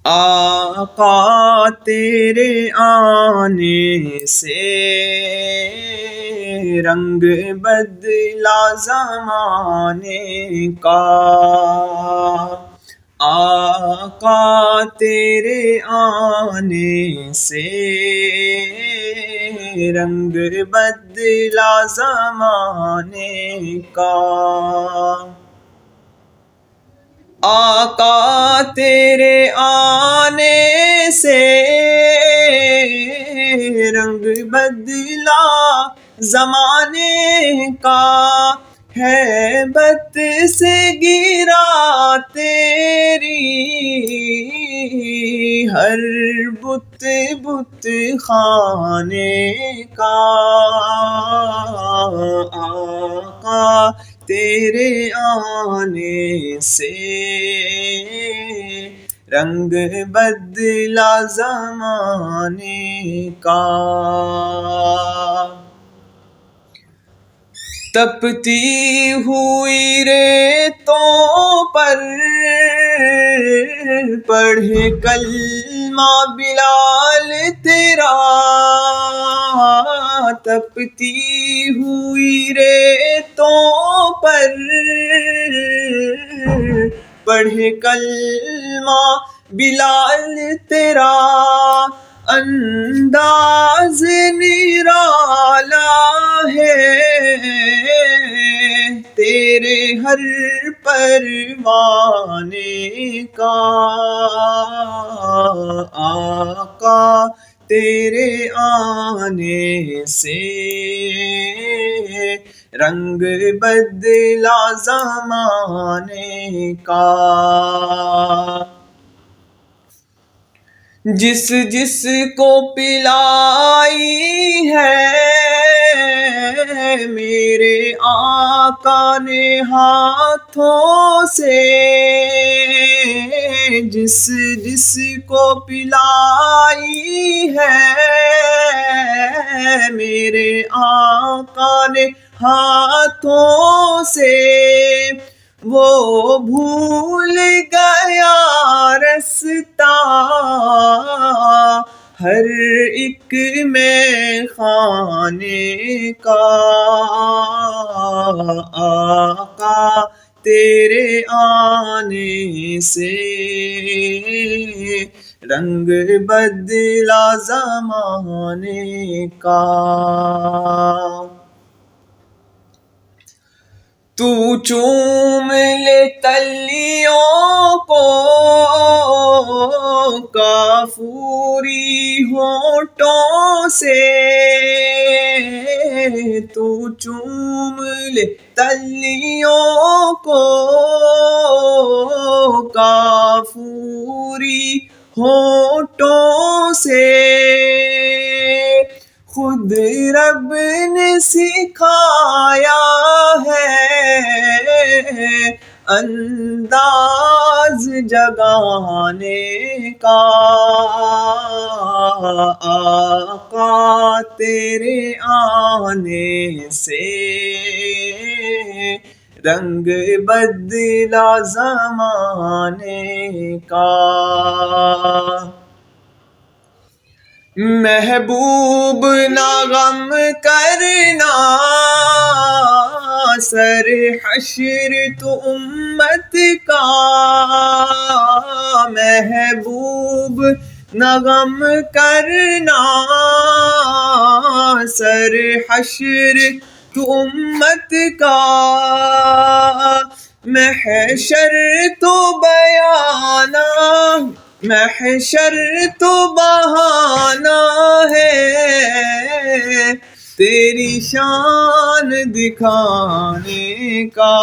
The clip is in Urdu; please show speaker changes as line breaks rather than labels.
آقا تیرے آنے سے رنگ بدلا زمانے کا، آقا تیرے آنے سے رنگ بدلا زمانے کا، آقا تیرے آنے سے رنگ بدلا زمانے کا، ہیبت سے گرا تیری ہر بت بت خانے کا، آقا تیرے آنے سے رنگ بدلا زمانے کا، تپتی ہوئی ریتوں پر پڑھے کلمہ بلال تیرا، تپتی ہوئی ریتوں پر پڑھے کلمہ بلال تیرا، انداز نرالا ہے تیرے ہر پروانے کا، آقا تیرے آنے سے رنگ بدلا زمانے کا، جس جس کو پلائی ہے میرے آقا نے ہاتھوں سے، جس جس کو پلائی ہے میرے آقا نے ہاتھوں سے، وہ بھول گیا رستہ ہر ایک میں خانے کا، آقا تیرے آنے سے رنگ بدلا زمانے کا، تو چوم لے تلیوں کو کافوری ہونٹوں سے، تو چوم لے تلیوں کو کافوری ہونٹوں سے، خود رب نے سکھایا ہے انداز جگانے کا، آقا تیرے آنے سے رنگ بدلا زمانے کا، محبوب نہ غم کرنا سر حشر تو امت کا، محبوب نہ غم کرنا سر حشر تو امت کا، محشر تو بیانہ محشر تو بہانہ ہے تیری شان دکھانے کا،